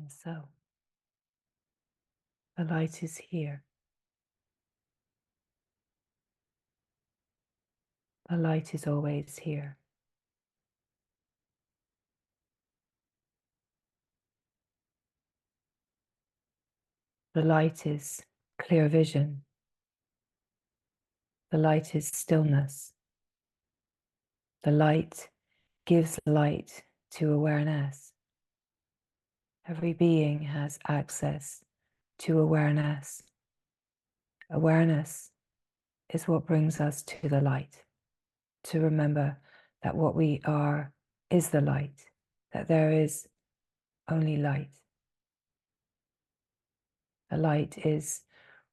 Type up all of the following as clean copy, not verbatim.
And so, the light is here. The light is always here. The light is clear vision. The light is stillness. The light gives light to awareness. Every being has access to awareness. Awareness is what brings us to the light, to remember that what we are is the light, that there is only light. The light is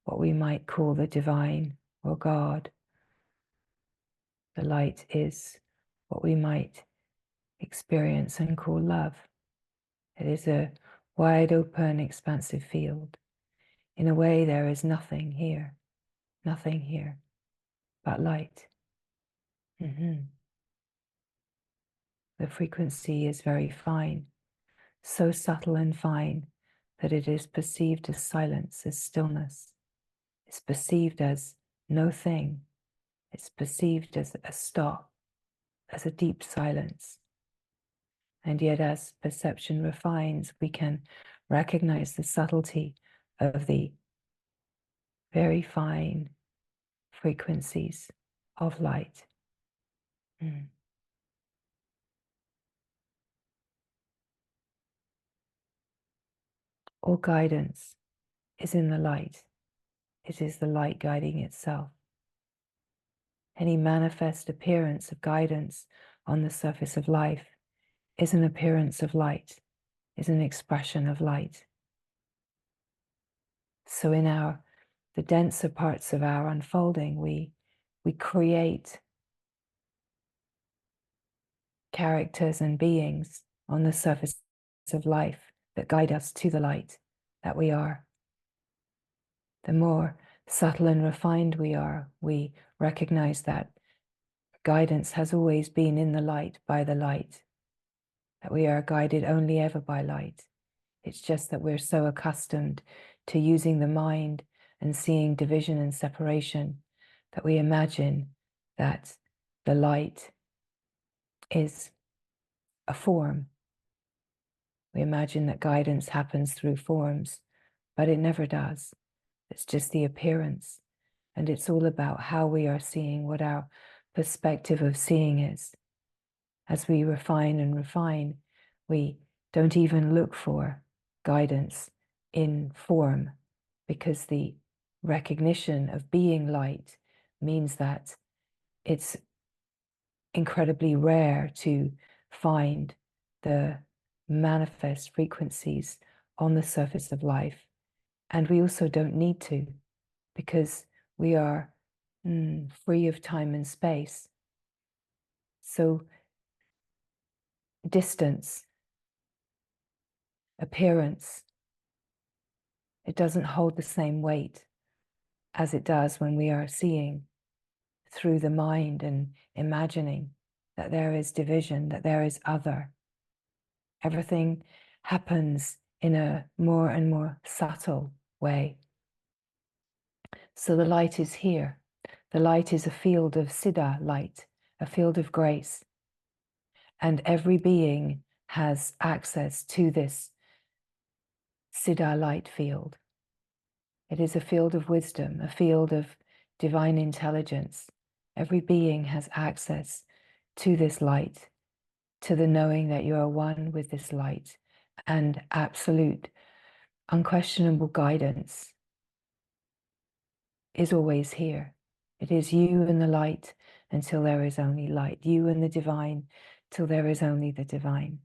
what we might call the divine or God. The light is what we might experience and call love. It is a wide open, expansive field. In a way, there is nothing here but light. The frequency is very fine, so subtle and fine that it is perceived as silence, as stillness. It's perceived as no thing. It's perceived as a stop, as a deep silence. And yet, as perception refines, we can recognize the subtlety of the very fine frequencies of light. All guidance is in the light. It is the light guiding itself. Any manifest appearance of guidance on the surface of life is an appearance of light, is an expression of light. So in the denser parts of our unfolding, we create characters and beings on the surface of life that guide us to the light that we are. The more subtle and refined we are, we recognize that guidance has always been in the light, by the light, that we are guided only ever by light. It's just that we're so accustomed to using the mind and seeing division and separation that we imagine that the light is a form. We imagine that guidance happens through forms, but it never does. It's just the appearance. And it's all about how we are seeing, what our perspective of seeing is. As we refine and refine, we don't even look for guidance in form, because the recognition of being light means that it's incredibly rare to find the manifest frequencies on the surface of life. And we also don't need to, because we are free of time and space. So distance, appearance, it doesn't hold the same weight as it does when we are seeing through the mind and imagining that there is division, that there is other. Everything happens in a more and more subtle way. So the light is here. The light is a field of Siddha light, a field of grace. And every being has access to this Siddha light field. It is a field of wisdom, a field of divine intelligence. Every being has access to this light, to the knowing that you are one with this light, and absolute, unquestionable guidance is always here. It is you and the light until there is only light, you and the divine till there is only the divine.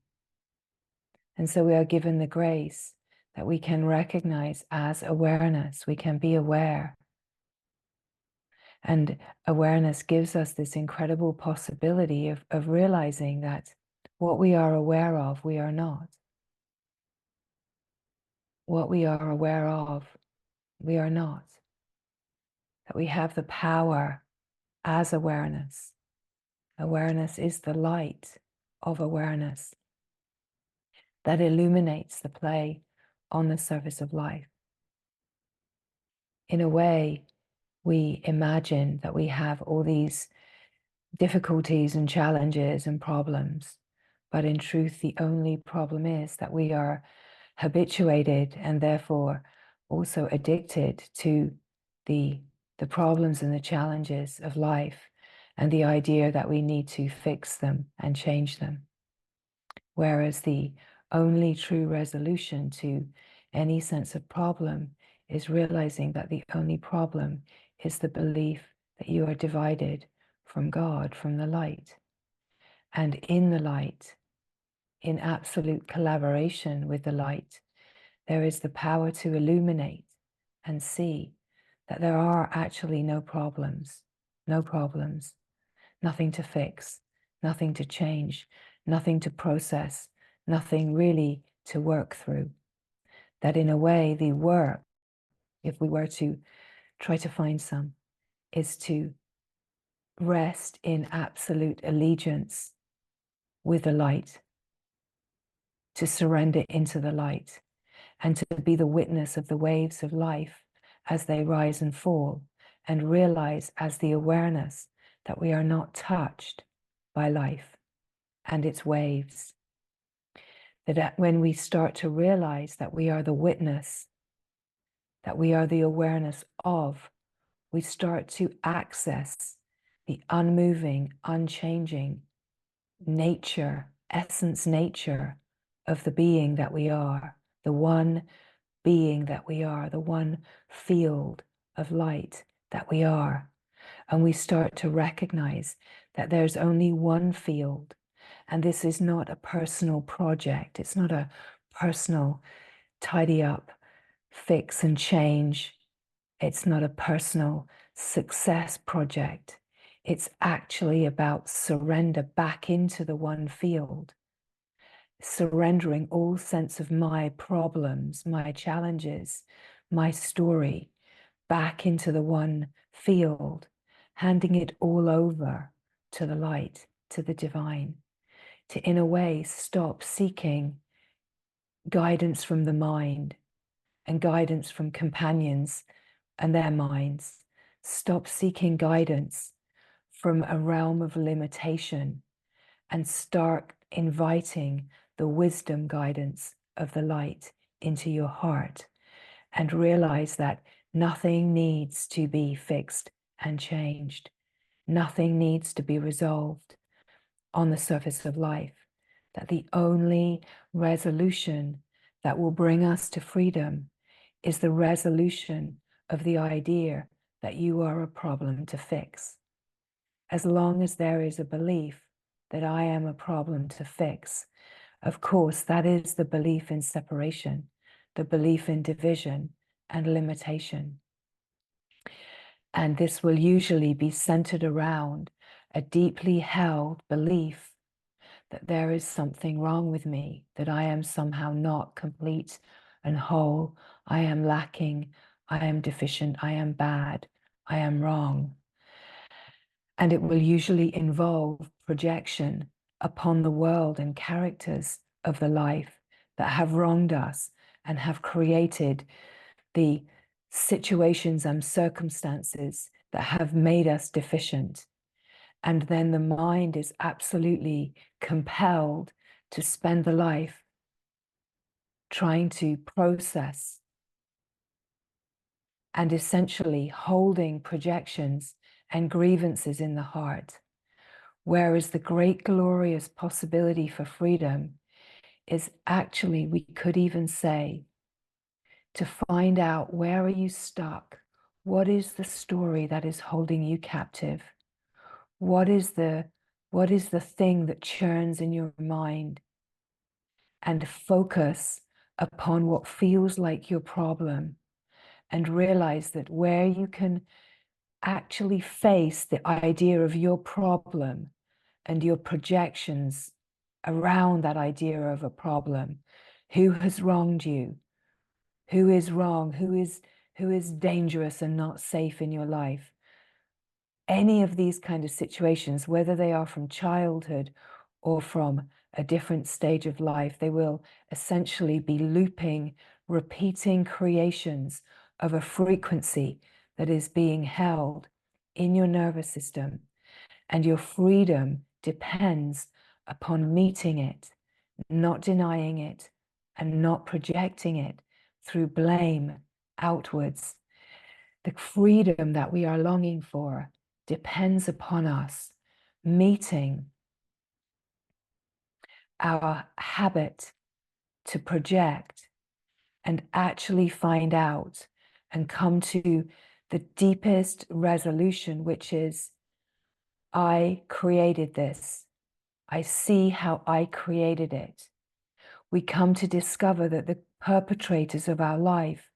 And so we are given the grace that we can recognize as awareness. We can be aware. And awareness gives us this incredible possibility of realizing that what we are aware of, we are not. What we are aware of, we are not. That we have the power as awareness. Awareness is the light of awareness that illuminates the play on the surface of life. In a way, we imagine that we have all these difficulties and challenges and problems, but in truth, the only problem is that we are habituated and therefore also addicted to the problems and the challenges of life, and the idea that we need to fix them and change them. Whereas the only true resolution to any sense of problem is realizing that the only problem is the belief that you are divided from God, from the light. And in the light, in absolute collaboration with the light, there is the power to illuminate and see that there are actually no problems, nothing to fix, nothing to change, nothing to process, nothing really to work through. That in a way, the work, if we were to try to find some, is to rest in absolute allegiance with the light, to surrender into the light, and to be the witness of the waves of life as they rise and fall, and realize as the awareness that we are not touched by life and its waves. That when we start to realize that we are the witness, that we are the awareness of, we start to access the unmoving, unchanging nature, essence nature of the being that we are, the one being that we are, the one field of light that we are. And we start to recognize that there's only one field, and this is not a personal project. It's not a personal tidy up, fix and change. It's not a personal success project. It's actually about surrender back into the one field, surrendering all sense of my problems, my challenges, my story back into the one field, handing it all over to the light, to the divine, to in a way stop seeking guidance from the mind and guidance from companions and their minds. Stop seeking guidance from a realm of limitation and start inviting the wisdom guidance of the light into your heart, and realize that nothing needs to be fixed and changed. Nothing needs to be resolved on the surface of life. That the only resolution that will bring us to freedom is the resolution of the idea that you are a problem to fix. As long as there is a belief that I am a problem to fix, of course, that is the belief in separation, the belief in division and limitation. And this will usually be centered around a deeply held belief that there is something wrong with me, that I am somehow not complete and whole, I am lacking, I am deficient, I am bad, I am wrong. And it will usually involve projection upon the world and characters of the life that have wronged us and have created the situations and circumstances that have made us deficient. And then the mind is absolutely compelled to spend the life trying to process and essentially holding projections and grievances in the heart. Whereas the great glorious possibility for freedom is actually, we could even say, to find out, where are you stuck? What is the story that is holding you captive? What is the thing that churns in your mind? And focus upon what feels like your problem, and realize that where you can actually face the idea of your problem and your projections around that idea of a problem, who has wronged you, who is wrong, who is dangerous and not safe in your life. Any of these kind of situations, whether they are from childhood or from a different stage of life, they will essentially be looping repeating creations of a frequency that is being held in your nervous system, and your freedom depends upon meeting it, not denying it, and not projecting it through blame outwards. The freedom that we are longing for depends upon us meeting our habit to project and actually find out and come to the deepest resolution, which is, I created this. I see how I created it. We come to discover that the perpetrators of our life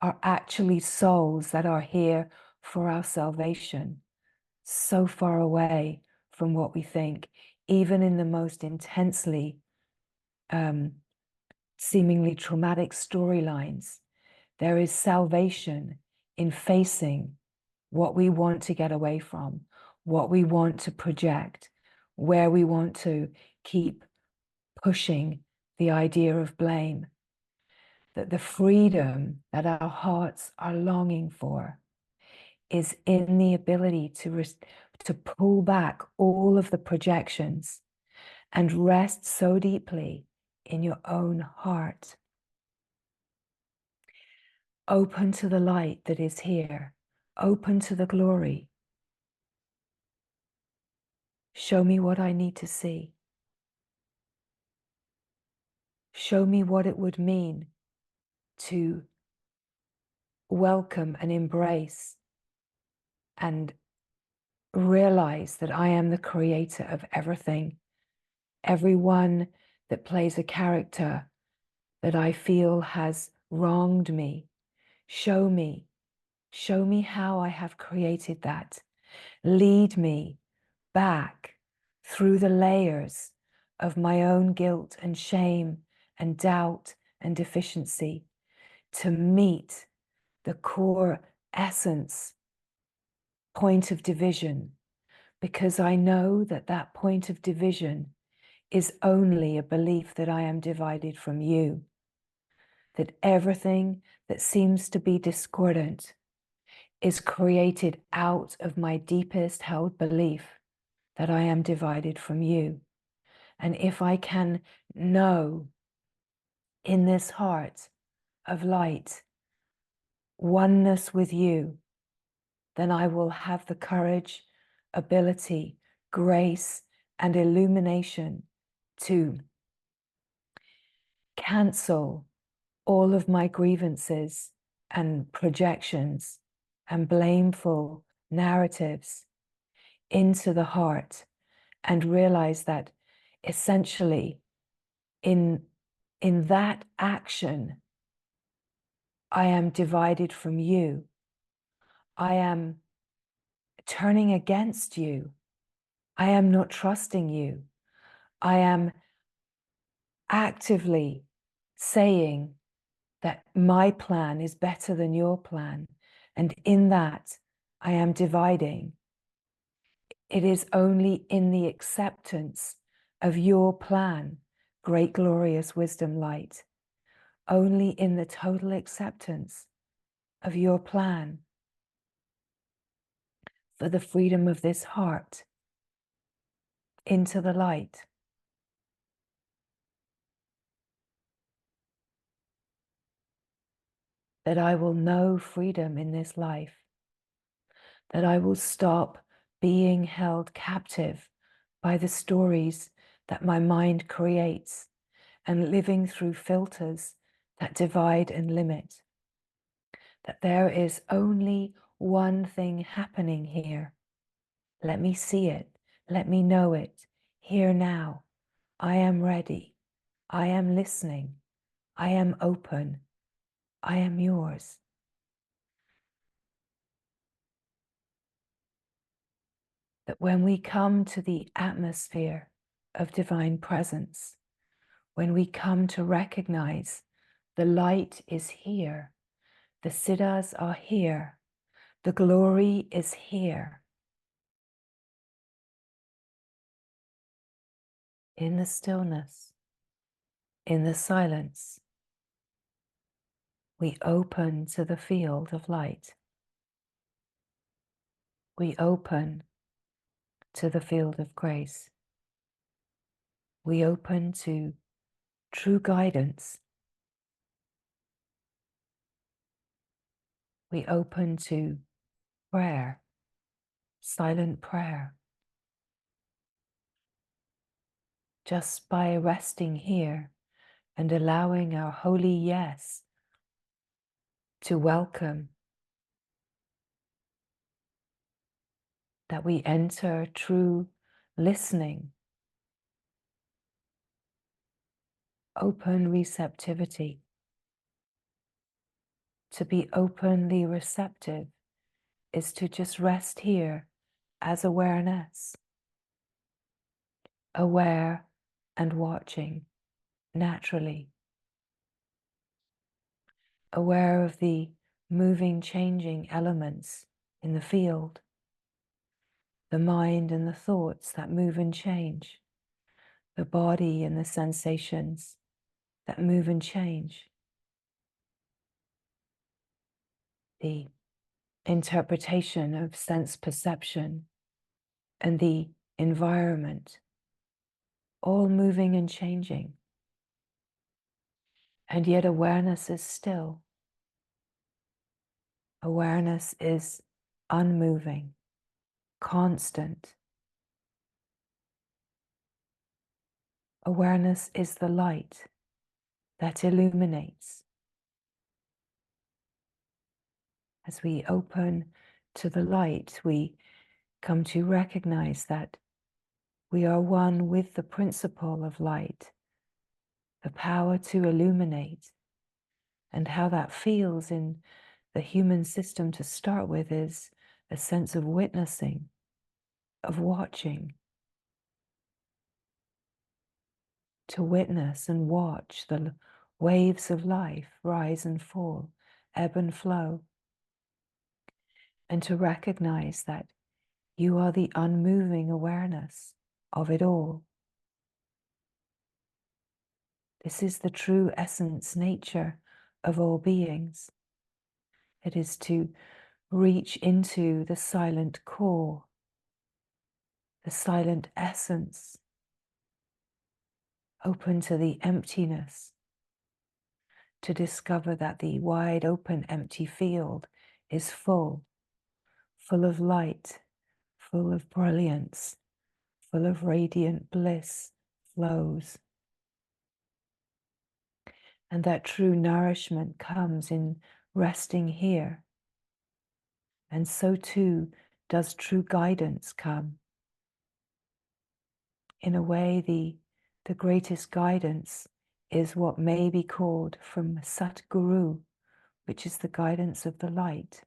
are actually souls that are here for our salvation, so far away from what we think, even in the most intensely seemingly traumatic storylines. There is salvation in facing what we want to get away from, what we want to project, where we want to keep pushing the idea of blame. That the freedom that our hearts are longing for is in the ability to pull back all of the projections and rest so deeply in your own heart. Open to the light that is here. Open to the glory. Show me what I need to see. Show me what it would mean to welcome and embrace and realize that I am the creator of everything. Everyone that plays a character that I feel has wronged me, show me how I have created that. Lead me back through the layers of my own guilt and shame and doubt and deficiency to meet the core essence point of division, because I know that that point of division is only a belief that I am divided from you, that everything that seems to be discordant is created out of my deepest held belief that I am divided from you. And if I can know in this heart of light oneness with you, then I will have the courage, ability, grace, and illumination to cancel all of my grievances and projections and blameful narratives into the heart, and realize that essentially in that action, I am divided from you. I am turning against you. I am not trusting you. I am actively saying that my plan is better than your plan. And in that, I am dividing. It is only in the acceptance of your plan, great glorious wisdom light, only in the total acceptance of your plan for the freedom of this heart into the light, that I will know freedom in this life, that I will stop being held captive by the stories that my mind creates and living through filters that divide and limit, that there is only one thing happening here. Let me see it. Let me know it. Here now. I am ready. I am listening. I am open. I am yours. That when we come to the atmosphere of divine presence, when we come to recognize the light is here, the siddhas are here, the glory is here, in the stillness, in the silence, we open to the field of light. We open to the field of grace. We open to true guidance. We open to prayer, silent prayer. Just by resting here and allowing our holy yes to welcome that we enter true listening, open receptivity. To be openly receptive is to just rest here as awareness, aware and watching naturally, aware of the moving, changing elements in the field, the mind and the thoughts that move and change, the body and the sensations that move and change, the interpretation of sense perception and the environment, all moving and changing. And yet awareness is still. Awareness is unmoving, constant. Awareness is the light that illuminates. As we open to the light, we come to recognize that we are one with the principle of light, the power to illuminate. And how that feels in the human system to start with is a sense of witnessing, of watching. To witness and watch the waves of life rise and fall, ebb and flow. And to recognize that you are the unmoving awareness of it all. This is the true essence, nature of all beings. It is to reach into the silent core, the silent essence, open to the emptiness, to discover that the wide open empty field is full of light, full of brilliance, full of radiant bliss flows. And that true nourishment comes in resting here. And so too does true guidance come. In a way, the greatest guidance is what may be called from Sat Guru, which is the guidance of the light.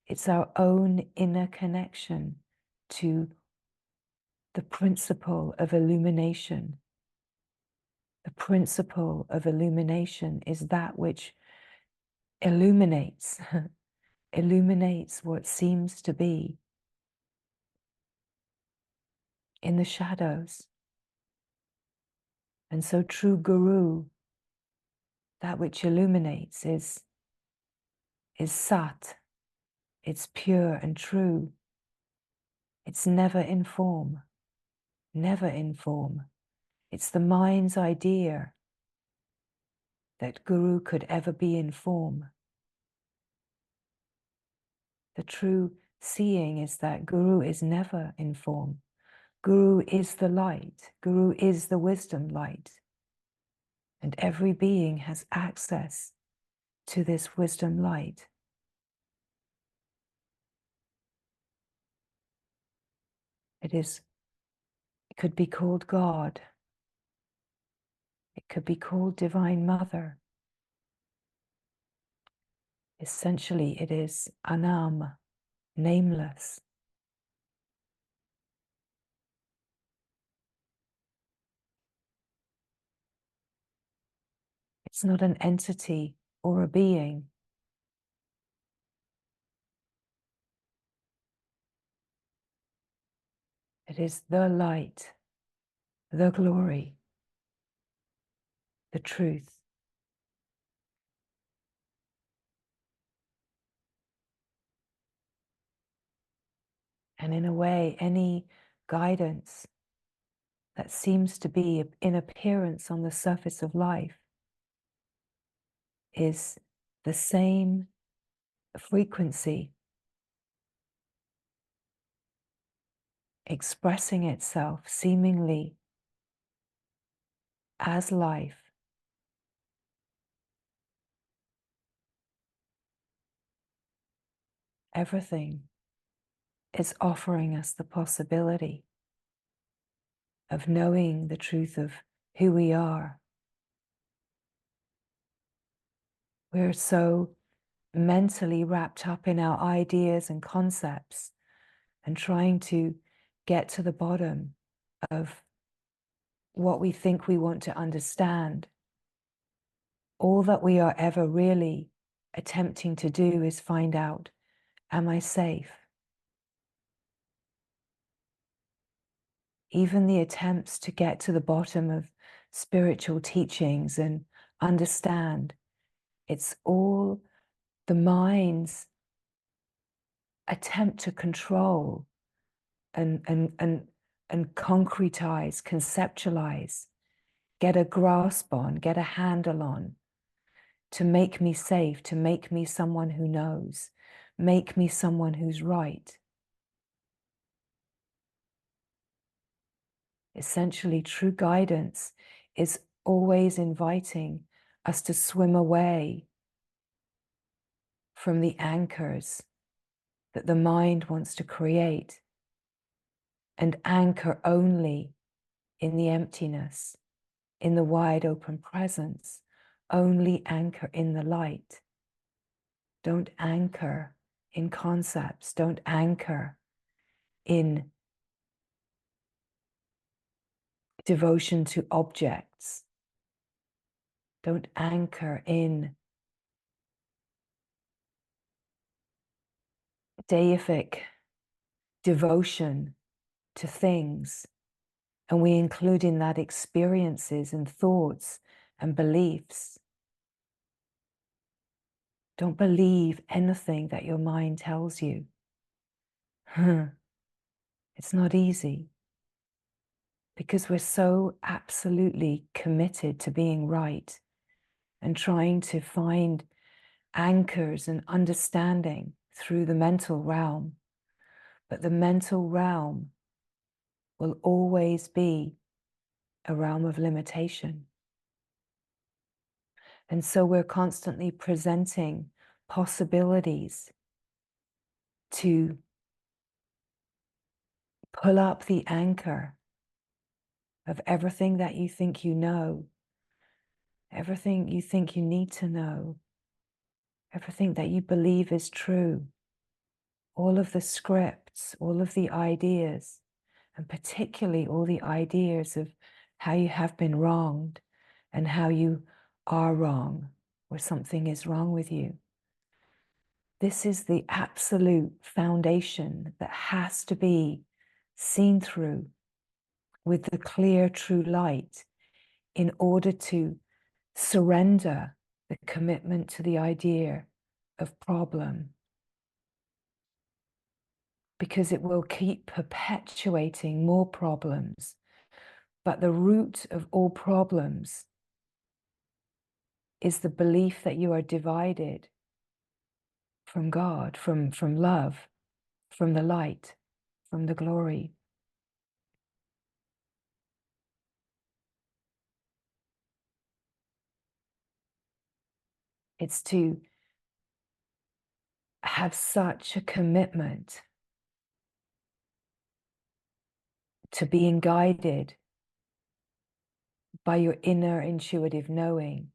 It's our own inner connection to the principle of illumination. The principle of illumination is that which illuminates, illuminates what seems to be in the shadows. And so true Guru, that which illuminates, is Sat. It's pure and true. It's never in form, never in form. It's the mind's idea that Guru could ever be in form. The true seeing is that Guru is never in form. Guru is the light. Guru is the wisdom light. And every being has access to this wisdom light. It could be called God. It could be called Divine Mother. Essentially, it is Anam, nameless. It's not an entity or a being. It is the light, the glory, the truth. And in a way, any guidance that seems to be in appearance on the surface of life is the same frequency expressing itself seemingly as life. Everything is offering us the possibility of knowing the truth of who we are. We're so mentally wrapped up in our ideas and concepts and trying to get to the bottom of what we think we want to understand. All that we are ever really attempting to do is find out, am I safe? Even the attempts to get to the bottom of spiritual teachings and understand, it's all the mind's attempt to control and concretize, conceptualize, get a grasp on, get a handle on, to make me safe, to make me someone who knows, make me someone who's right. Essentially, true guidance is always inviting us to swim away from the anchors that the mind wants to create and anchor only in the emptiness, in the wide open presence, only anchor in the light. Don't anchor in concepts, don't anchor in devotion to objects. Don't anchor in deific devotion to things. And we include in that experiences and thoughts and beliefs. Don't believe anything that your mind tells you. It's not easy because we're so absolutely committed to being right and trying to find anchors and understanding through the mental realm. But the mental realm will always be a realm of limitation. And so we're constantly presenting possibilities to pull up the anchor of everything that you think you know, everything you think you need to know, everything that you believe is true, all of the scripts, all of the ideas, and particularly all the ideas of how you have been wronged and how you are wrong, or something is wrong with you. This is the absolute foundation that has to be seen through with the clear, true light in order to surrender the commitment to the idea of problem, because it will keep perpetuating more problems. But the root of all problems is the belief that you are divided from God, from love, from the light, from the glory. It's to have such a commitment to being guided by your inner intuitive knowing.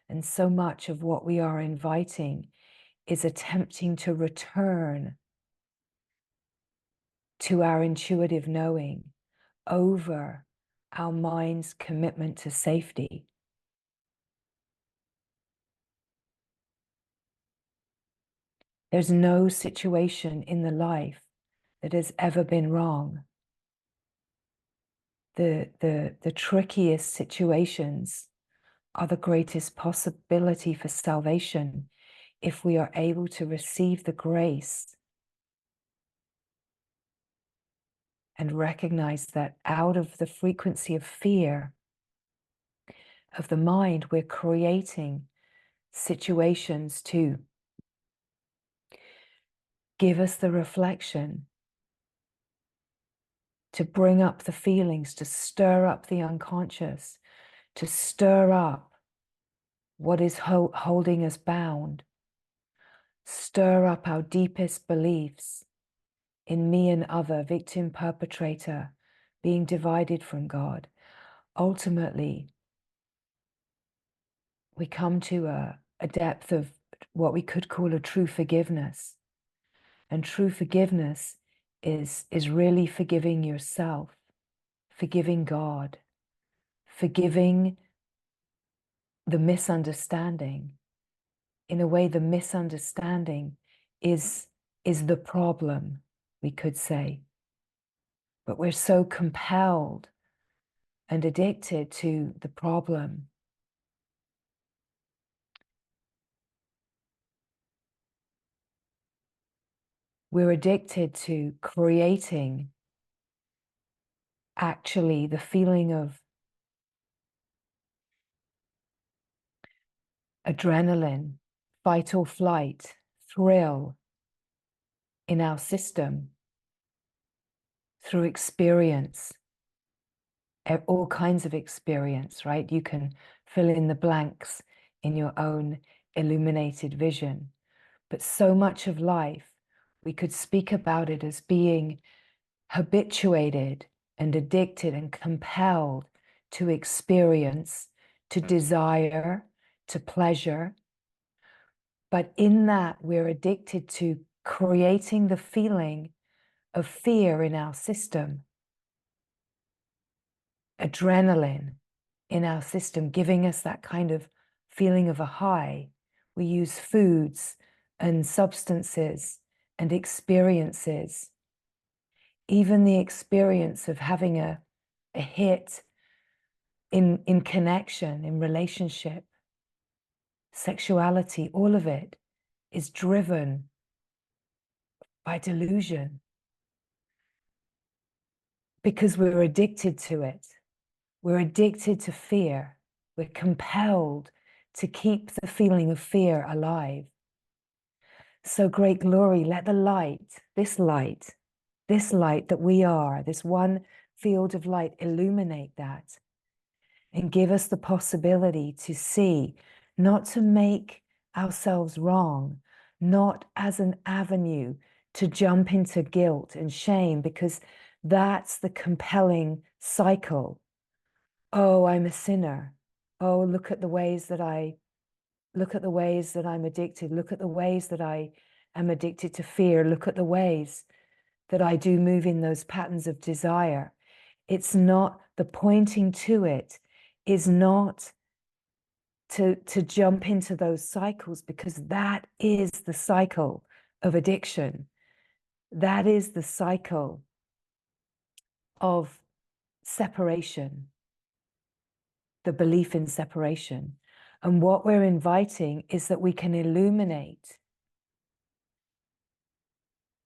And so much of what we are inviting is attempting to return to our intuitive knowing over our mind's commitment to safety. There's no situation in the life that has ever been wrong. The trickiest situations are the greatest possibility for salvation if we are able to receive the grace and recognize that out of the frequency of fear of the mind, we're creating situations to give us the reflection, to bring up the feelings, to stir up the unconscious, to stir up what is holding us bound, stir up our deepest beliefs in me and other, victim, perpetrator, being divided from God. Ultimately, we come to a depth of what we could call a true forgiveness. And true forgiveness is really forgiving yourself, forgiving God, forgiving the misunderstanding. In a way, the misunderstanding is the problem, we could say. But we're so compelled and addicted to the problem. We're addicted to creating actually the feeling of adrenaline, fight or flight, thrill in our system through experience, all kinds of experience, right? You can fill in the blanks in your own illuminated vision. But so much of life, we could speak about it as being habituated and addicted and compelled to experience, to desire, to pleasure. But in that, we're addicted to creating the feeling of fear in our system, adrenaline in our system, giving us that kind of feeling of a high. We use foods and substances and experiences, even the experience of having a hit in connection, in relationship, sexuality, all of it is driven by delusion because we're addicted to it. We're addicted to fear. We're compelled to keep the feeling of fear alive. So great glory, let the light that we are, this one field of light, illuminate that and give us the possibility to see, not to make ourselves wrong, not as an avenue to jump into guilt and shame, because that's the compelling cycle. Oh, I'm a sinner. Oh, look at the ways that I'm addicted. Look at the ways that I am addicted to fear. Look at the ways that I do move in those patterns of desire. It's not, the pointing to it is not to jump into those cycles, because that is the cycle of addiction. That is the cycle of separation, the belief in separation. And what we're inviting is that we can illuminate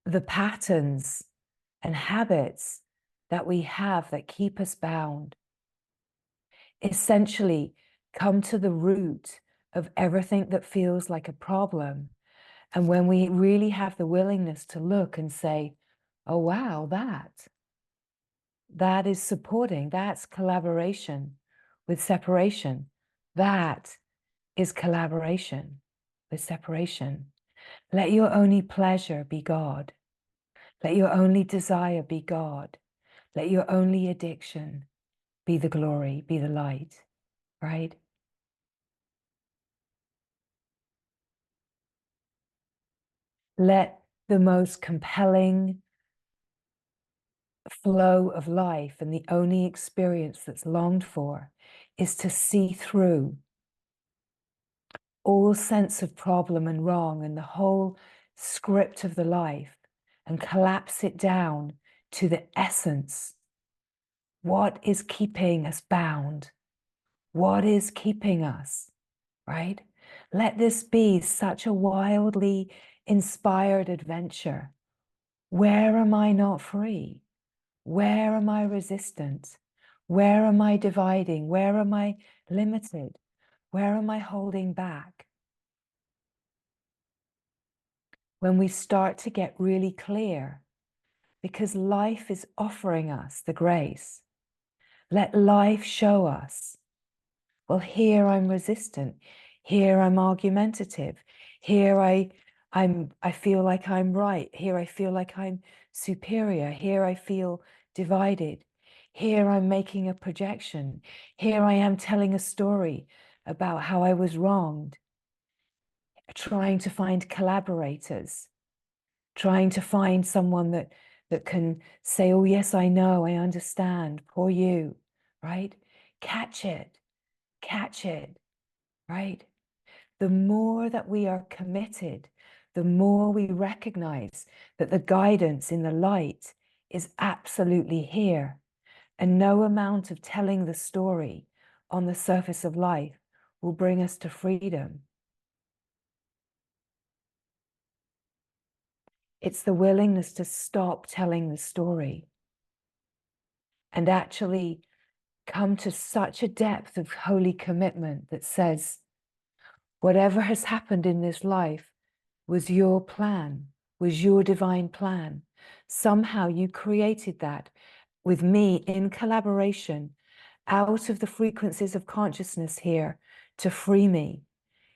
the patterns and habits that we have that keep us bound. Essentially, come to the root of everything that feels like a problem. And when we really have the willingness to look and say, oh, wow, that is supporting, that's collaboration with separation. That is collaboration with separation. Let your only pleasure be God. Let your only desire be God. Let your only addiction be the glory, be the light, right? Let the most compelling flow of life and the only experience that's longed for is to see through all sense of problem and wrong and the whole script of the life and collapse it down to the essence. What is keeping us bound? What is keeping us, right? Let this be such a wildly inspired adventure. Where am I not free? Where am I resistant? Where am I dividing? Where am I limited? Where am I holding back? When we start to get really clear, because life is offering us the grace. Let life show us. Well, here I'm resistant. Here I'm argumentative. Here I feel like I'm right. Here I feel like I'm superior. Here I feel divided. Here I'm making a projection. Here I am telling a story about how I was wronged, trying to find collaborators, trying to find someone that can say, oh, yes, I know, I understand, poor you, right? Catch it, right? The more that we are committed, the more we recognize that the guidance in the light is absolutely here. And no amount of telling the story on the surface of life will bring us to freedom. It's the willingness to stop telling the story and actually come to such a depth of holy commitment that says, whatever has happened in this life was your plan, was your divine plan. Somehow you created that with me in collaboration out of the frequencies of consciousness here to free me.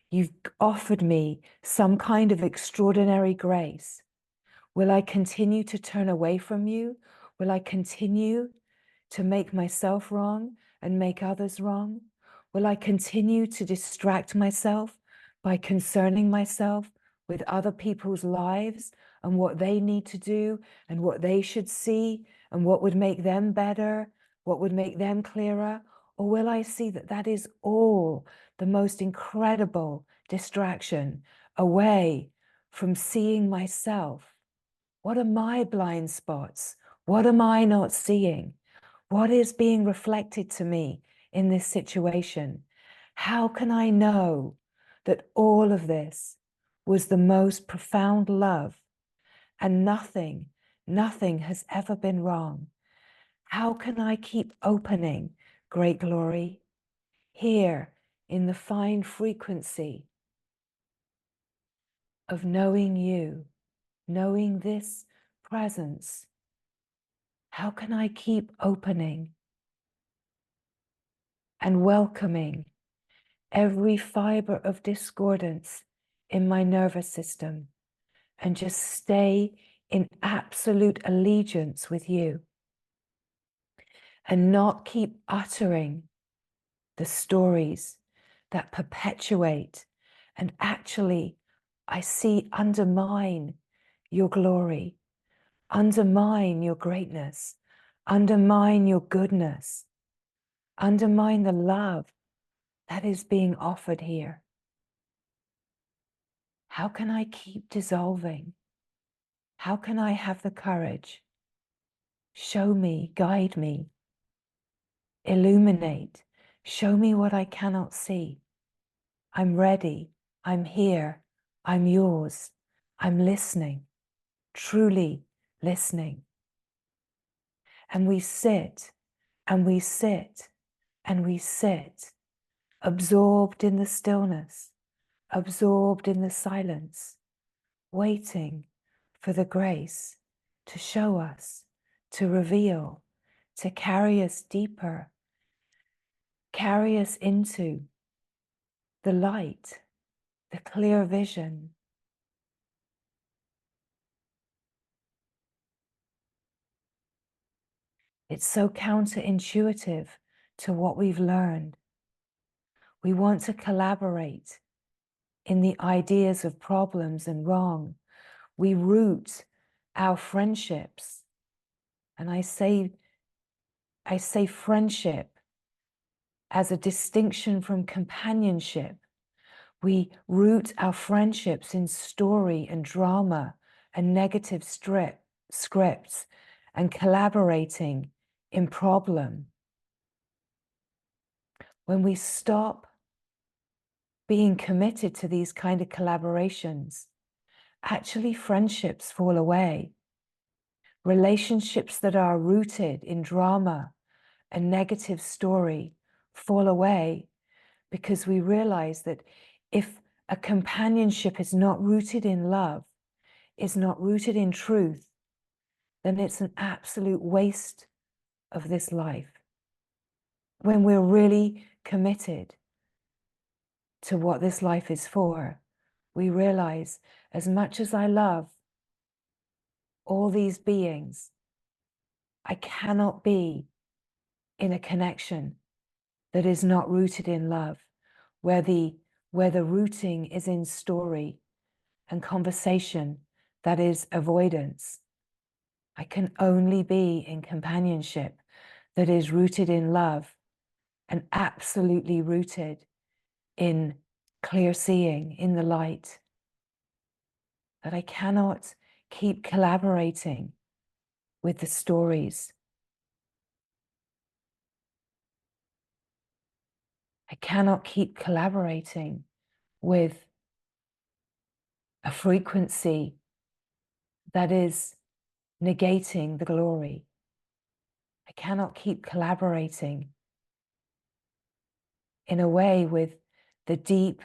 You've offered me some kind of extraordinary grace. Will I continue to turn away from you? Will I continue to make myself wrong and make others wrong? Will I continue to distract myself by concerning myself with other people's lives and what they need to do and what they should see and what would make them better, what would make them clearer? Or will I see that that is all the most incredible distraction away from seeing myself? What are my blind spots? What am I not seeing? What is being reflected to me in this situation? How can I know that all of this was the most profound love and nothing has ever been wrong? How can I keep opening great glory here in the fine frequency of knowing you, knowing this presence? How can I keep opening and welcoming every fiber of discordance in my nervous system and just stay in absolute allegiance with you and not keep uttering the stories that perpetuate and actually I see undermine your glory, undermine your greatness, undermine your goodness, undermine the love that is being offered here. How can I keep dissolving? How can I have the courage? Show me, guide me, illuminate, show me what I cannot see. I'm ready, I'm here, I'm yours, I'm listening, truly listening. And we sit, and we sit, and we sit, absorbed in the stillness, absorbed in the silence, waiting for the grace to show us, to reveal, to carry us deeper, carry us into the light, the clear vision. It's so counterintuitive to what we've learned. We want to collaborate in the ideas of problems and wrong. We root our friendships. And I say friendship as a distinction from companionship. We root our friendships in story and drama and negative scripts and collaborating in problem. When we stop being committed to these kind of collaborations, actually friendships fall away. Relationships that are rooted in drama and negative story fall away because we realize that if a companionship is not rooted in love, is not rooted in truth, then it's an absolute waste of this life. When we're really committed to what this life is for, we realize, as much as I love all these beings, I cannot be in a connection that is not rooted in love, where the rooting is in story and conversation that is avoidance. I can only be in companionship that is rooted in love and absolutely rooted in clear seeing, in the light. That I cannot keep collaborating with the stories. I cannot keep collaborating with a frequency that is negating the glory. I cannot keep collaborating in a way with the deep,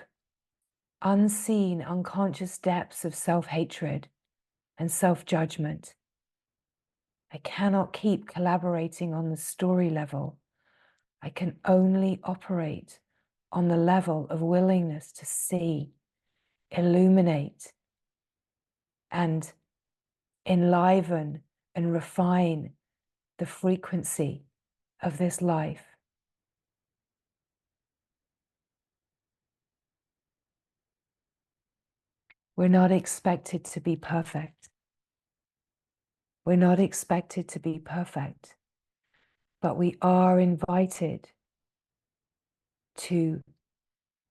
unseen, unconscious depths of self-hatred and self-judgment. I cannot keep collaborating on the story level. I can only operate on the level of willingness to see, illuminate, and enliven and refine the frequency of this life. We're not expected to be perfect. We're not expected to be perfect, but we are invited to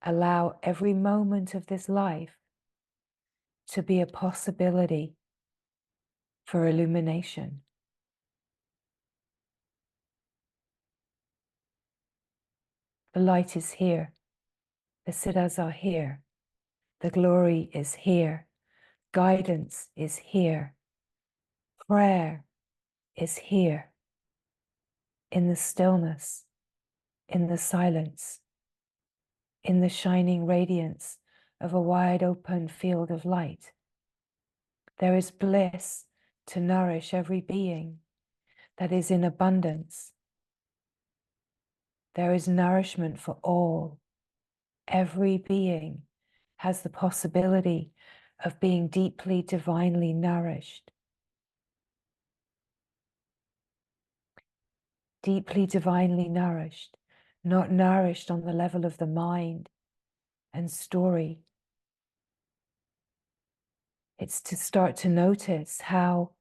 allow every moment of this life to be a possibility for illumination. The light is here. The siddhas are here. The glory is here. Guidance is here. Prayer is here. In the stillness, in the silence, in the shining radiance of a wide open field of light. There is bliss to nourish every being that is in abundance. There is nourishment for all. Every being has the possibility of being deeply divinely nourished. Deeply divinely nourished, not nourished on the level of the mind and story. It's to start to notice how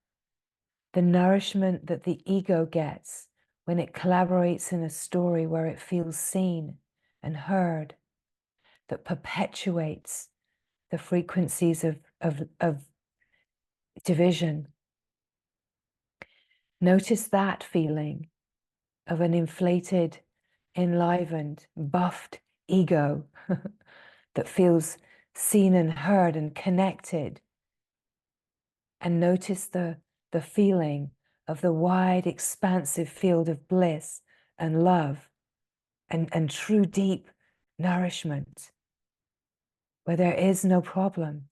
the nourishment that the ego gets when it collaborates in a story where it feels seen and heard, that perpetuates the frequencies of division. Notice that feeling of an inflated, enlivened, buffed ego that feels seen and heard and connected. And notice the feeling of the wide, expansive field of bliss and love and true deep nourishment, where there is no problem.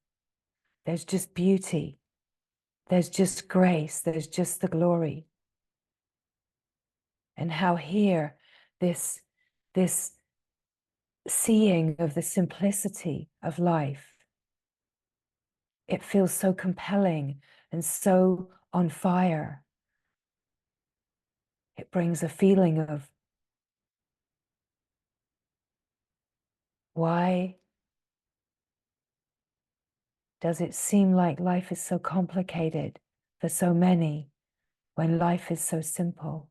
There's just beauty. There's just grace. There's just the glory. And how here, this seeing of the simplicity of life, it feels so compelling and so on fire. It brings a feeling of, why does it seem like life is so complicated for so many when life is so simple?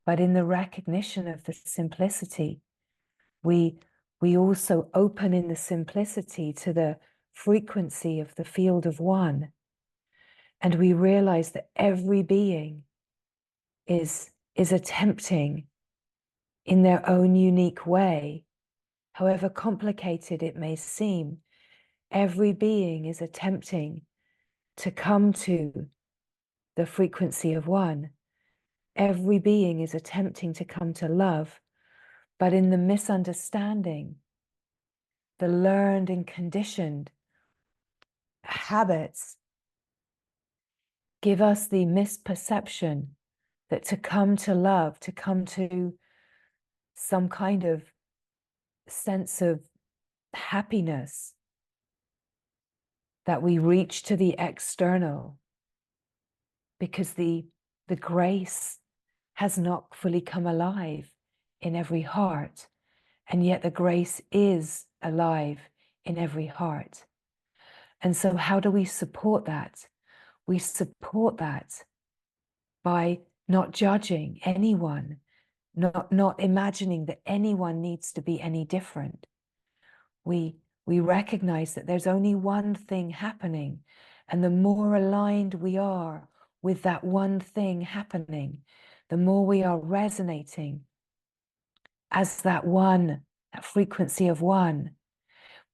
But in the recognition of the simplicity, we also open in the simplicity to the frequency of the field of one. And we realize that every being is attempting in their own unique way, however complicated it may seem, Every being is attempting to come to the frequency of one. Every being is attempting to come to love, but in the misunderstanding, the learned and conditioned habits give us the misperception that to come to love, to come to some kind of sense of happiness, that we reach to the external, because the grace has not fully come alive in every heart, and yet the grace is alive in every heart. And so how do we support that? We support that by not judging anyone, not imagining that anyone needs to be any different. We recognize that there's only one thing happening, and the more aligned we are with that one thing happening, the more we are resonating as that one, that frequency of one.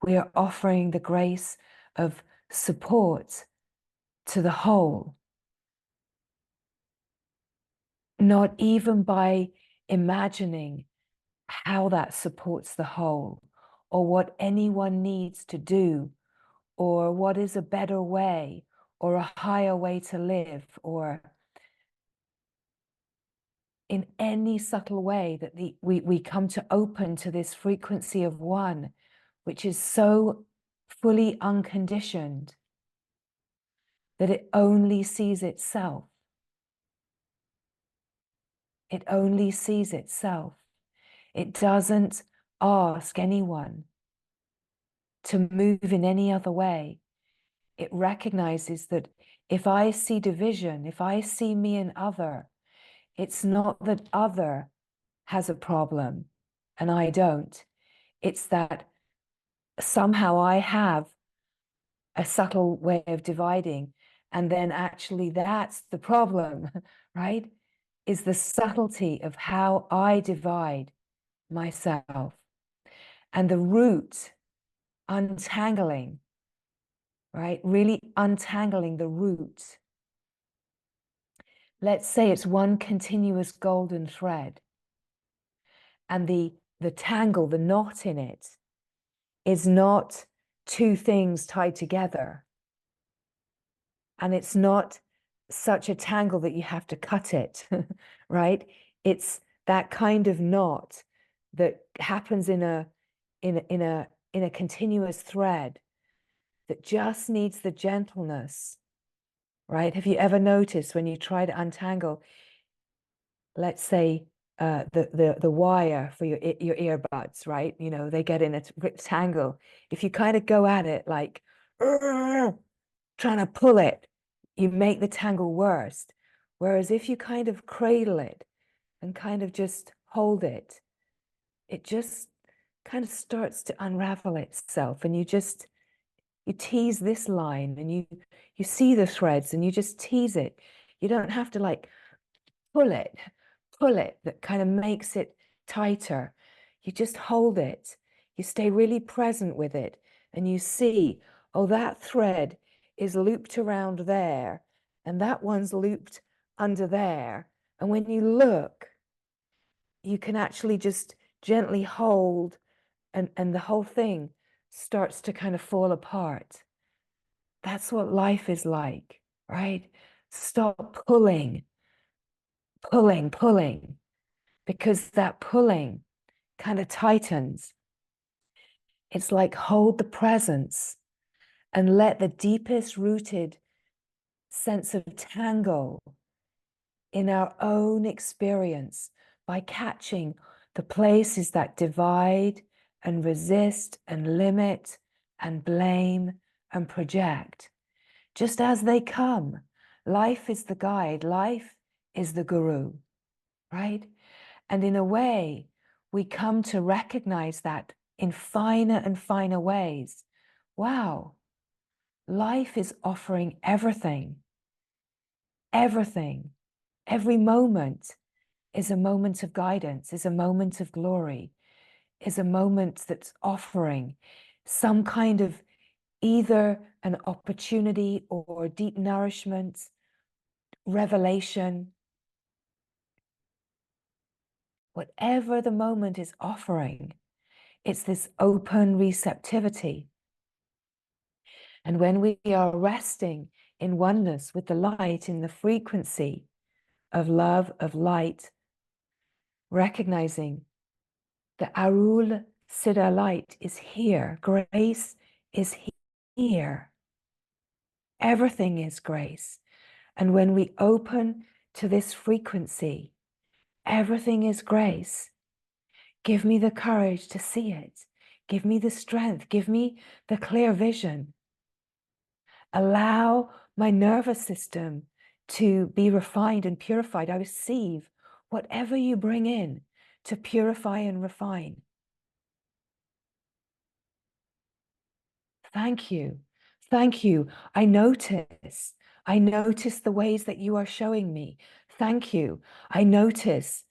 We are offering the grace of support to the whole, not even by imagining how that supports the whole, or what anyone needs to do, or what is a better way, or a higher way to live, or in any subtle way that we come to open to this frequency of one, which is so fully unconditioned that it only sees itself. It only sees itself. It doesn't ask anyone to move in any other way. It recognizes that if I see division, if I see me and other, it's not that other has a problem and I don't. It's that somehow I have a subtle way of dividing, and then actually that's the problem, right? Is the subtlety of how I divide myself. And the root, untangling, right? Really untangling the root. Let's say it's one continuous golden thread, and the tangle, the knot in it, is not two things tied together. And it's not such a tangle that you have to cut it, right? It's that kind of knot that happens in a continuous thread that just needs the gentleness, right? Have you ever noticed when you try to untangle, let's say, the wire for your earbuds, right? You know, they get in a tangle. If you kind of go at it like trying to pull it, you make the tangle worse. Whereas if you kind of cradle it and kind of just hold it, it just kind of starts to unravel itself, and you tease this line, and you see the threads, and you just tease it. You don't have to like pull it, that kind of makes it tighter. You just hold it. You stay really present with it, and you see, oh, that thread is looped around there, and that one's looped under there. And when you look, you can actually just gently hold, and the whole thing starts to kind of fall apart. That's what life is like, right? Stop pulling, because that pulling kind of tightens. It's like hold the presence and let the deepest rooted sense of tangle in our own experience, by catching the places that divide and resist and limit and blame and project, just as they come. Life is the guide, life is the guru, right? And in a way, we come to recognize that in finer and finer ways. Wow, life is offering everything. Everything. Every moment is a moment of guidance, is a moment of glory, is a moment that's offering some kind of either an opportunity or deep nourishment, revelation, whatever the moment is offering, it's this open receptivity. And when we are resting in oneness with the light, in the frequency of love, of light, recognizing that Arul Siddha light is here, grace is here, everything is grace. And when we open to this frequency, everything is grace. Give me the courage to see it. Give me the strength. Give me the clear vision. Allow my nervous system to be refined and purified. I receive whatever you bring in to purify and refine. Thank you. Thank you. I notice the ways that you are showing me. Thank you. I notice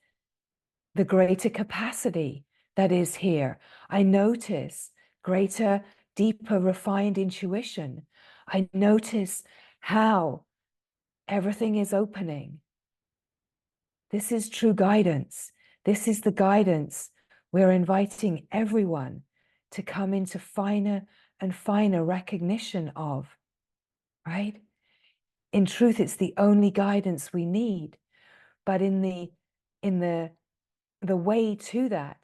the greater capacity that is here. I notice greater, deeper, refined intuition. I notice how everything is opening. This is true guidance. This is the guidance we're inviting everyone to come into finer and finer recognition of, right? In truth, it's the only guidance we need. But in the way to that,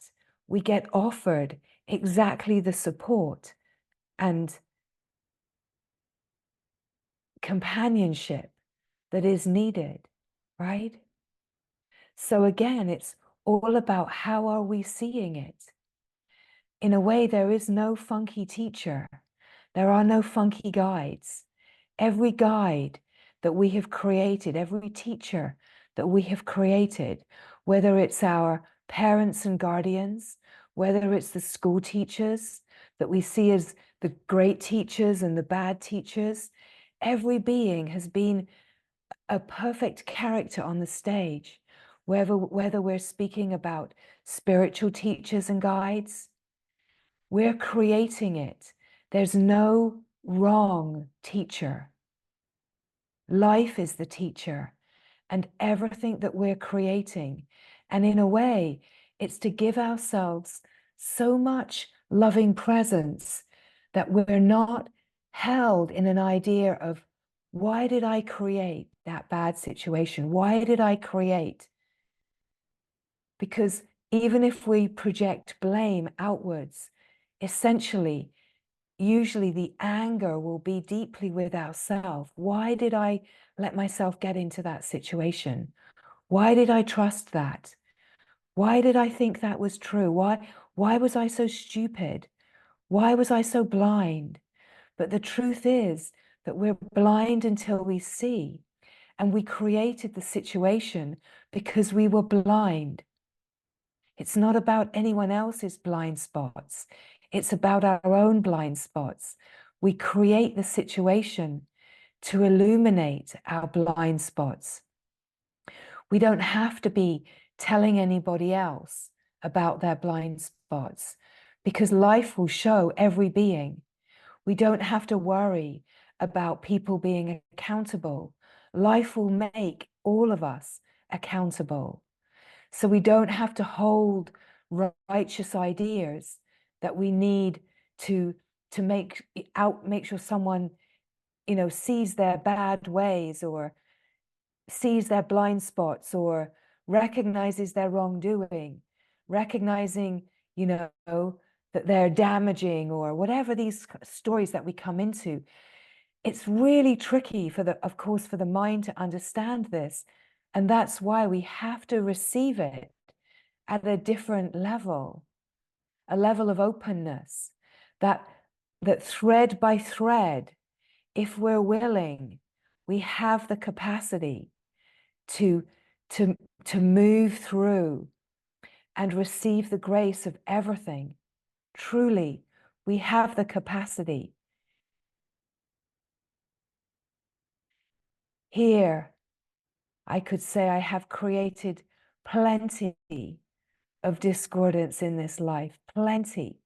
we get offered exactly the support and companionship that is needed, right? So again, it's all about how are we seeing it? In a way, there is no funky teacher. There are no funky guides. Every guide that we have created, every teacher that we have created, whether it's our parents and guardians, whether it's the school teachers that we see as the great teachers and the bad teachers, every being has been a perfect character on the stage, whether we're speaking about spiritual teachers and guides, we're creating it. There's no wrong teacher. Life is the teacher, and everything that we're creating. And in a way, it's to give ourselves so much loving presence that we're not held in an idea of, why did I create that bad situation? Why did I create? Because even if we project blame outwards, essentially, usually the anger will be deeply with ourselves. Why did I let myself get into that situation? Why did I trust that? Why did I think that was true? Why was I so stupid? Why was I so blind? But the truth is that we're blind until we see. And we created the situation because we were blind. It's not about anyone else's blind spots. It's about our own blind spots. We create the situation to illuminate our blind spots. We don't have to be telling anybody else about their blind spots because life will show every being. We don't have to worry about people being accountable. Life will make all of us accountable. So we don't have to hold righteous ideas that we need to make sure someone, sees their bad ways or sees their blind spots or recognizes their wrongdoing, recognizing, that they're damaging or whatever these stories that we come into. It's really tricky of course, for the mind to understand this. And that's why we have to receive it at a different level, a level of openness, that thread by thread, if we're willing, we have the capacity to move through and receive the grace of everything. Truly, we have the capacity. Here, I could say I have created plenty of discordance in this life, plenty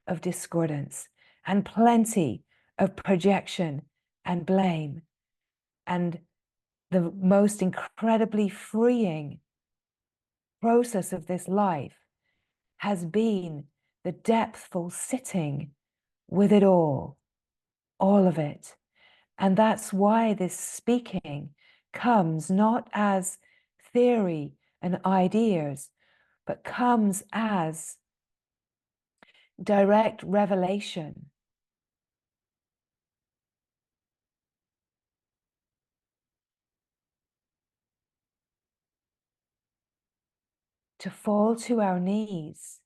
of discordance. and plenty of projection and blame. And the most incredibly freeing process of this life has been the depthful sitting with it all of it. And that's why this speaking comes not as theory and ideas, but comes as direct revelation. To fall to our knees,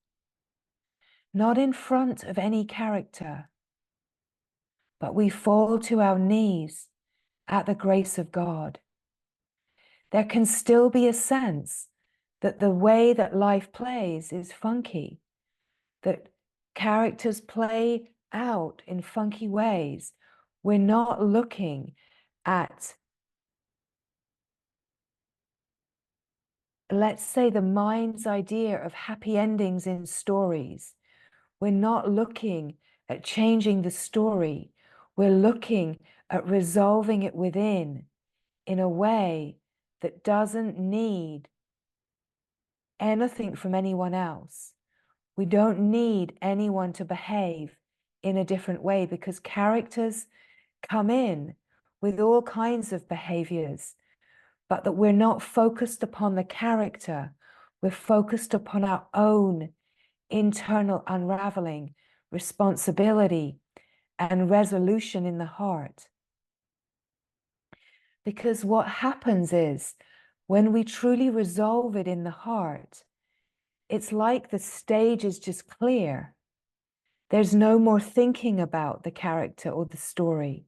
not in front of any character, but we fall to our knees at the grace of God. There can still be a sense that the way that life plays is funky, that characters play out in funky ways. We're not looking at, let's say, the mind's idea of happy endings in stories. We're not looking at changing the story. We're looking at resolving it within in a way that doesn't need anything from anyone else. We don't need anyone to behave in a different way, because characters come in with all kinds of behaviors, but that we're not focused upon the character. We're focused upon our own internal unraveling, responsibility, and resolution in the heart. Because what happens is, when we truly resolve it in the heart, it's like the stage is just clear. There's no more thinking about the character or the story.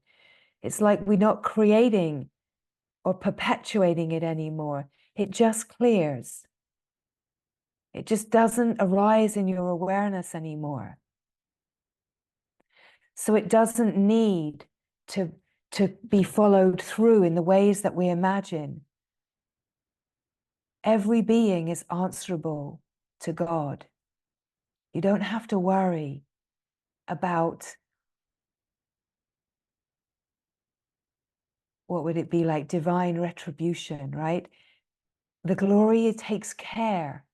It's like we're not creating or perpetuating it anymore. It just clears. It just doesn't arise in your awareness anymore. So it doesn't need to be followed through in the ways that we imagine. Every being is answerable to God. You don't have to worry about, what would it be like, divine retribution, right? The glory takes care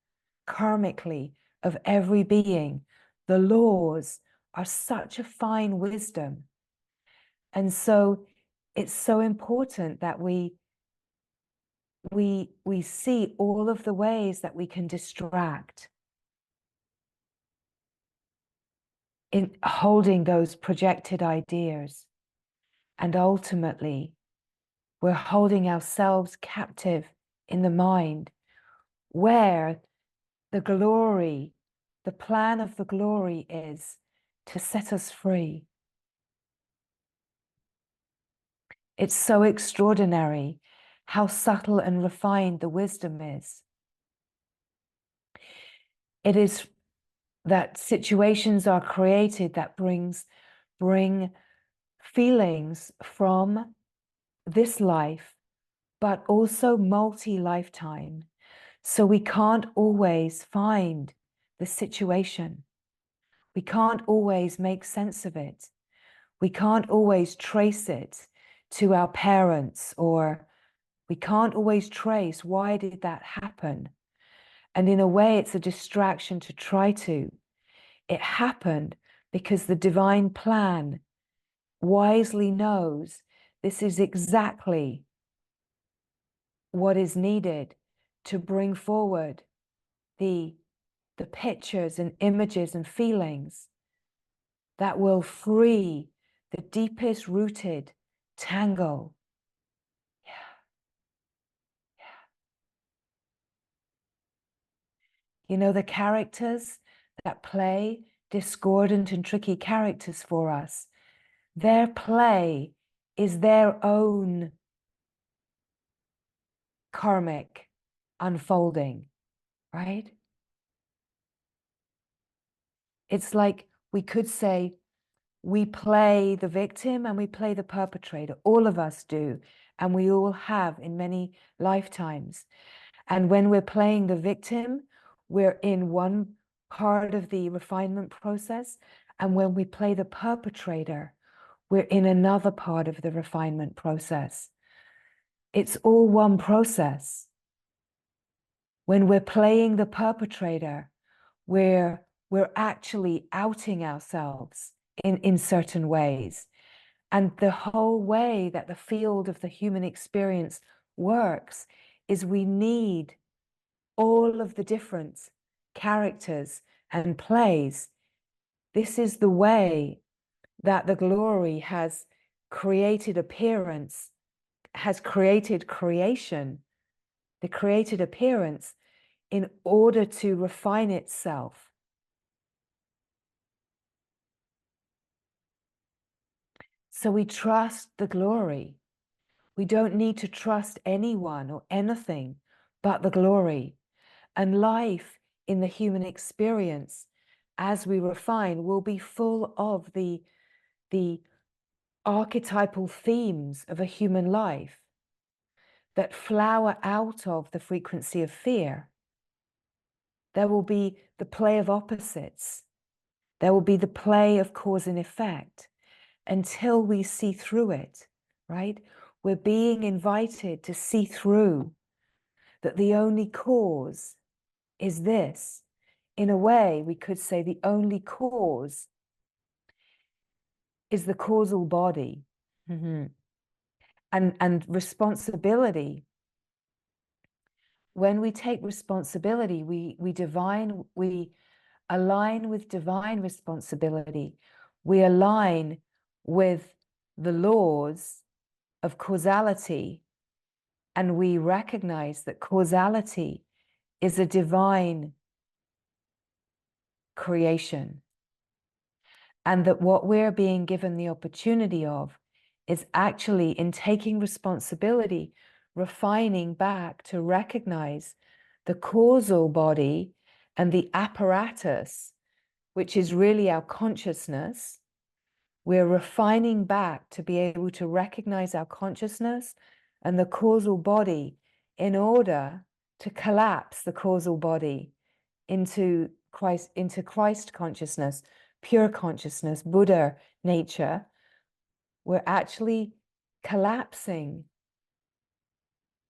karmically of every being. The laws are such a fine wisdom. And so it's so important that we see all of the ways that we can distract in holding those projected ideas. And ultimately, we're holding ourselves captive in the mind, where the glory, the plan of the glory is to set us free. It's so extraordinary how subtle and refined the wisdom is. It is that situations are created that bring feelings from this life, but also multi-lifetime. So we can't always find the situation. We can't always make sense of it. We can't always trace it to our parents, or we can't always trace, why did that happen? And in a way, it's a distraction to try to. It happened because the divine plan wisely knows this is exactly what is needed to bring forward the pictures and images and feelings that will free the deepest rooted tangle. Yeah. You know, the characters that play discordant and tricky characters for us, their play is their own karmic unfolding, right? It's like we could say we play the victim and we play the perpetrator. All of us do, and we all have in many lifetimes. And when we're playing the victim, we're in one part of the refinement process. And when we play the perpetrator, we're in another part of the refinement process. It's all one process. When we're playing the perpetrator, we're actually outing ourselves in certain ways. And the whole way that the field of the human experience works is we need all of the different characters and plays. This is the way that the glory has created appearance, has created creation, the created appearance in order to refine itself. So we trust the glory. We don't need to trust anyone or anything but the glory. And life in the human experience, as we refine, will be full of the archetypal themes of a human life that flower out of the frequency of fear. There will be the play of opposites. There will be the play of cause and effect until we see through it, right? We're being invited to see through that the only cause is this. In a way, we could say the only cause is the causal body. Mm-hmm. And responsibility, when we take responsibility, we align with divine responsibility. We align with the laws of causality, and we recognize that causality is a divine creation, and that what we're being given the opportunity of is actually, in taking responsibility, refining back to recognize the causal body and the apparatus, which is really our consciousness. We're refining back to be able to recognize our consciousness and the causal body in order to collapse the causal body into Christ consciousness, pure consciousness, Buddha nature. We're actually collapsing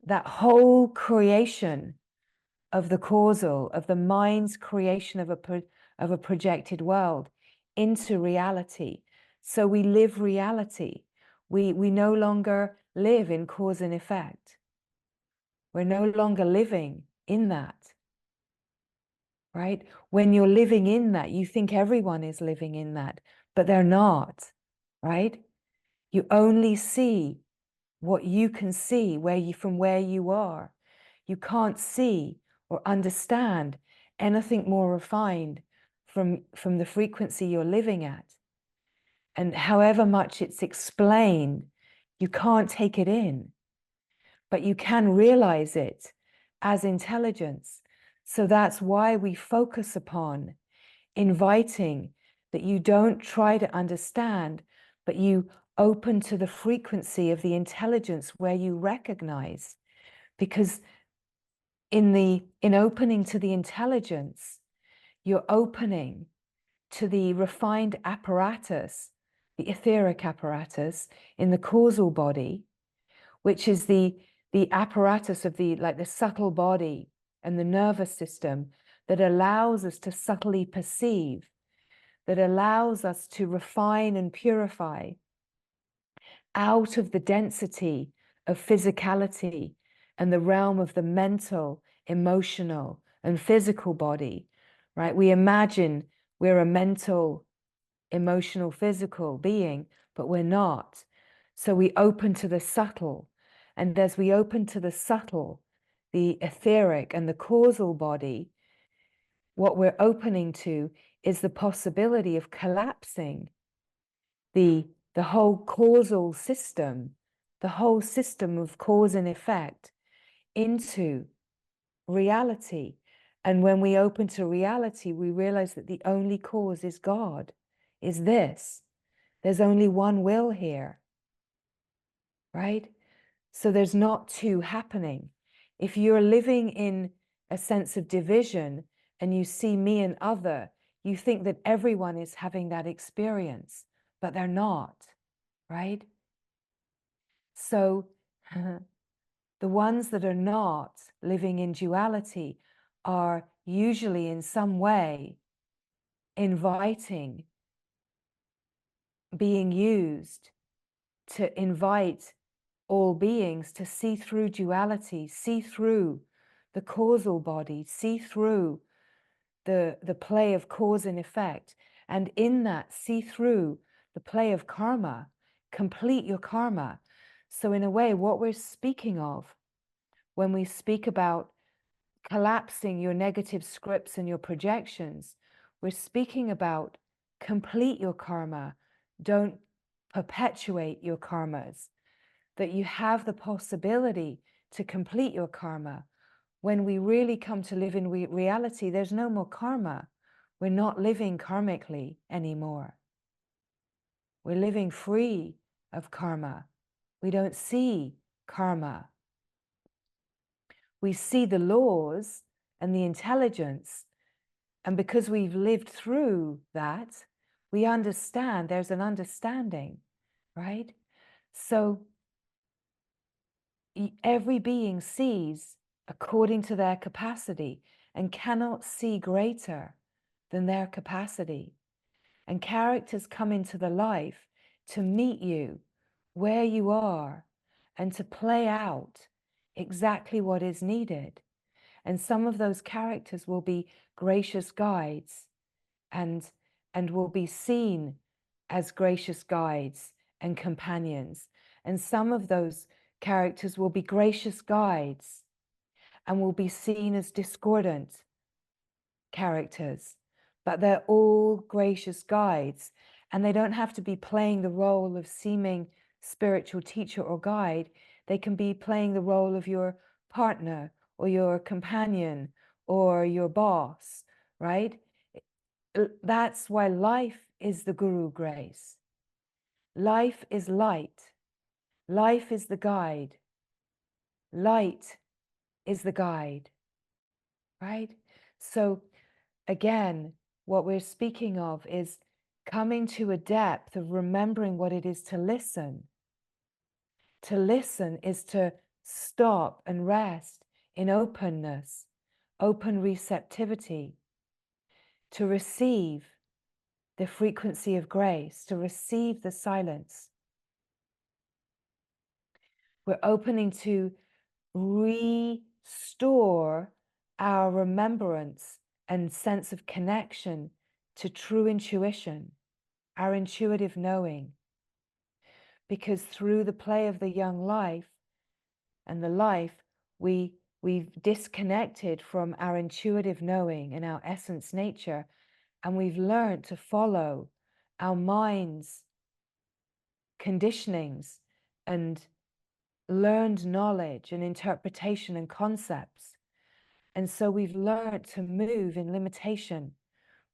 that whole creation of the causal, of the mind's creation of a projected world into reality. So we live reality. We no longer live in cause and effect. We're no longer living in that, right? When you're living in that, you think everyone is living in that, but they're not, right? You only see what you can see from where you are. You can't see or understand anything more refined from the frequency you're living at. And however much it's explained, you can't take it in, but you can realize it as intelligence. So that's why we focus upon inviting that you don't try to understand, but you open to the frequency of the intelligence where you recognize. Because in opening to the intelligence, you're opening to the refined apparatus, the etheric apparatus in the causal body, which is the apparatus of the subtle body and the nervous system that allows us to subtly perceive, that allows us to refine and purify out of the density of physicality and the realm of the mental, emotional, and physical body, right? We imagine we're a mental, emotional, physical being, but we're not. So we open to the subtle. And as we open to the subtle, the etheric and the causal body, what we're opening to is the possibility of collapsing the whole causal system, the whole system of cause and effect into reality. And when we open to reality, we realize that the only cause is God, is this. There's only one will here, right? So there's not two happening. If you're living in a sense of division and you see me and other, you think that everyone is having that experience, but they're not, right? So the ones that are not living in duality are usually in some way inviting, being used to invite all beings to see through duality, see through the causal body, see through the play of cause and effect, and in that see through the play of karma, complete your karma. So in a way, what we're speaking of when we speak about collapsing your negative scripts and your projections, we're speaking about complete your karma. Don't perpetuate your karmas, that you have the possibility to complete your karma. When we really come to live in reality, there's no more karma. We're not living karmically anymore. We're living free of karma. We don't see karma. We see the laws and the intelligence. And because we've lived through that, we understand, there's an understanding, right? So every being sees according to their capacity and cannot see greater than their capacity. And characters come into the life to meet you where you are and to play out exactly what is needed. And some of those characters will be gracious guides and will be seen as gracious guides and companions. And some of those characters will be gracious guides and will be seen as discordant characters, but they're all gracious guides, and they don't have to be playing the role of seeming spiritual teacher or guide. They can be playing the role of your partner or your companion or your boss, right? That's why life is the Guru grace. Life is light. Life is the guide. Light is the guide, right? So again, what we're speaking of is coming to a depth of remembering what it is to listen. To listen is to stop and rest in openness, open receptivity, to receive the frequency of grace, to receive the silence. We're opening to restore our remembrance and sense of connection to true intuition, our intuitive knowing. Because through the play of the young life and the life, we've disconnected from our intuitive knowing and our essence nature, and we've learned to follow our mind's conditionings and learned knowledge and interpretation and concepts. And so we've learned to move in limitation.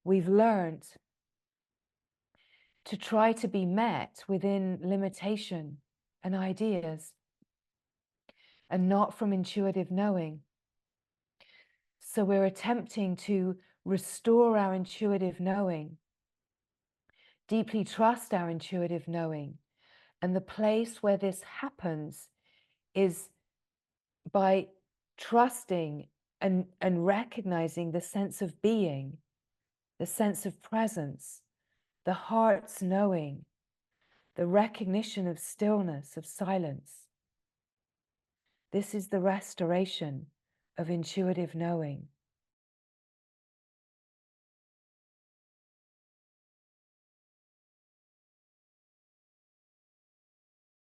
We've learned to try to be met within limitation and ideas and not from intuitive knowing. So we're attempting to restore our intuitive knowing, deeply trust our intuitive knowing. And the place where this happens is by trusting and recognizing the sense of being, the sense of presence, the heart's knowing, the recognition of stillness, of silence. This is the restoration of intuitive knowing.